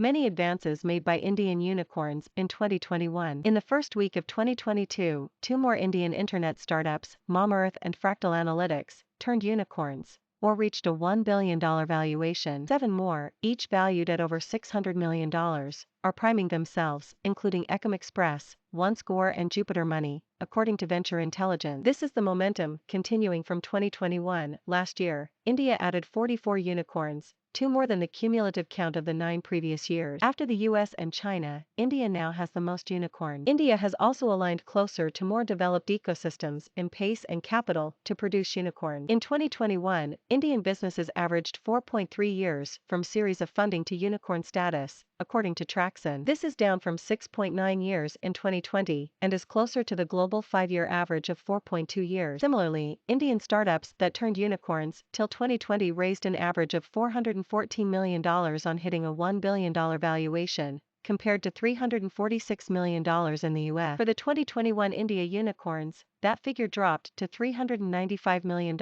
Many advances made by Indian unicorns in 2021. In the first week of 2022, two more Indian internet startups, Mamaearth and Fractal Analytics, turned unicorns, or reached a $1 billion valuation. 7 more, each valued at over $600 million, are priming themselves, including Ecom Express, OneScore and Jupiter Money, according to Venture Intelligence. This is the momentum continuing from 2021. Last year, India added 44 unicorns, 2 more than the cumulative count of the 9 previous years. After the US and China, India now has the most unicorns. India has also aligned closer to more developed ecosystems in pace and capital to produce unicorns. In 2021, Indian businesses averaged 4.3 years from series of funding to unicorn status, according to Traxon. This is down from 6.9 years in 2020 and is closer to the global 5-year average of 4.2 years. Similarly, Indian startups that turned unicorns till 2020 raised an average of $414 million on hitting a $1 billion valuation, compared to $346 million in the US. For the 2021 India unicorns, that figure dropped to $395 million,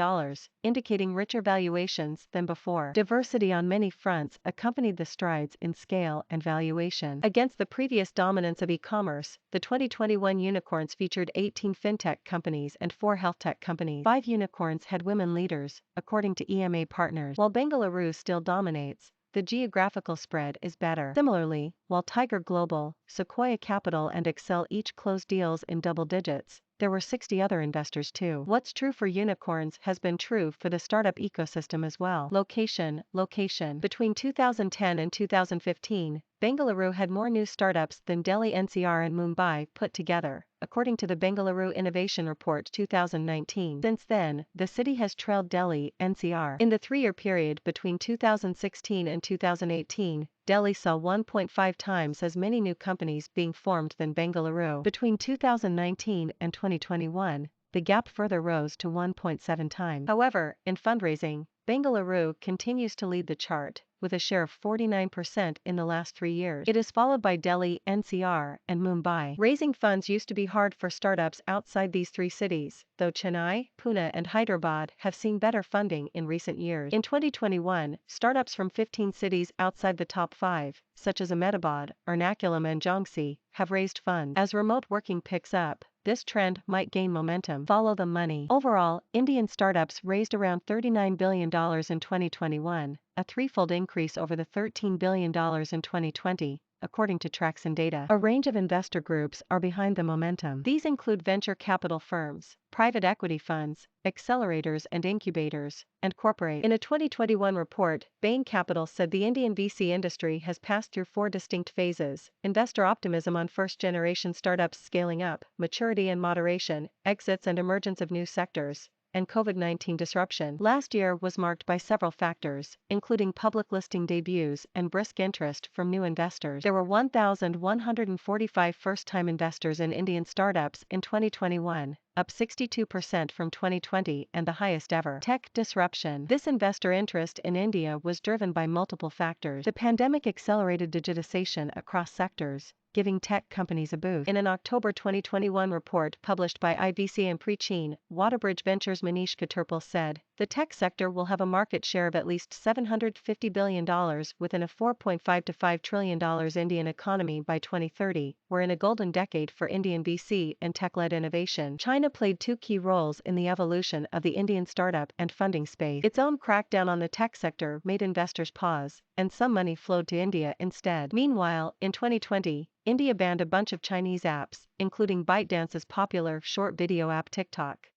indicating richer valuations than before. Diversity on many fronts accompanied the strides in scale and valuation. Against the previous dominance of e-commerce, the 2021 unicorns featured 18 fintech companies and 4 health tech companies. 5 unicorns had women leaders, according to EMA Partners. While Bengaluru still dominates, the geographical spread is better. Similarly, while Tiger Global, Sequoia Capital and Excel each closed deals in double digits, there were 60 other investors too. What's true for unicorns has been true for the startup ecosystem as well. Location. Between 2010 and 2015, Bengaluru had more new startups than Delhi NCR and Mumbai put together, according to the Bengaluru Innovation Report 2019. Since then, the city has trailed Delhi NCR. In the 3-year period between 2016 and 2018, Delhi saw 1.5 times as many new companies being formed than Bengaluru. Between 2019 and 2021, the gap further rose to 1.7 times. However, in fundraising, Bengaluru continues to lead the chart, with a share of 49% in the last 3 years. It is followed by Delhi, NCR, and Mumbai. Raising funds used to be hard for startups outside these 3 cities, though Chennai, Pune and Hyderabad have seen better funding in recent years. In 2021, startups from 15 cities outside the top 5, such as Ahmedabad, Ernakulam and Jhansi, have raised funds. As remote working picks up, this trend might gain momentum. Follow the money. Overall, Indian startups raised around $39 billion in 2021, a 3-fold increase over the $13 billion in 2020, according to Traxon data. A range of investor groups are behind the momentum. These include venture capital firms, private equity funds, accelerators and incubators, and corporate. In a 2021 report, Bain Capital said the Indian VC industry has passed through 4 distinct phases: investor optimism on first-generation startups scaling up, maturity and moderation, exits and emergence of new sectors, and COVID-19 disruption. Last year was marked by several factors, including public listing debuts and brisk interest from new investors. There were 1,145 first-time investors in Indian startups in 2021, up 62% from 2020 and the highest ever. Tech disruption. This investor interest in India was driven by multiple factors. The pandemic accelerated digitization across sectors, giving tech companies a boost. In an October 2021 report published by IVC and Prechain, Waterbridge Ventures' Manish Katurpal said, the tech sector will have a market share of at least $750 billion within a $4.5 to $5 trillion Indian economy by 2030. We're in a golden decade for Indian VC and tech-led innovation. China played 2 key roles in the evolution of the Indian startup and funding space. Its own crackdown on the tech sector made investors pause, and some money flowed to India instead. Meanwhile, in 2020, India banned a bunch of Chinese apps, including ByteDance's popular short video app TikTok.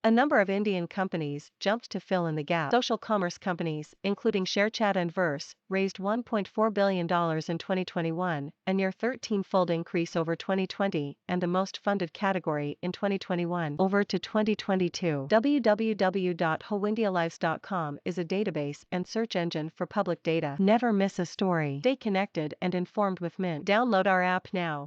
A number of Indian companies jumped to fill in the gap. Social commerce companies, including ShareChat and Verse, raised $1.4 billion in 2021, a near 13-fold increase over 2020 and the most funded category in 2021. Over to 2022. www.howindialives.com is a database and search engine for public data. Never miss a story. Stay connected and informed with Mint. Download our app now.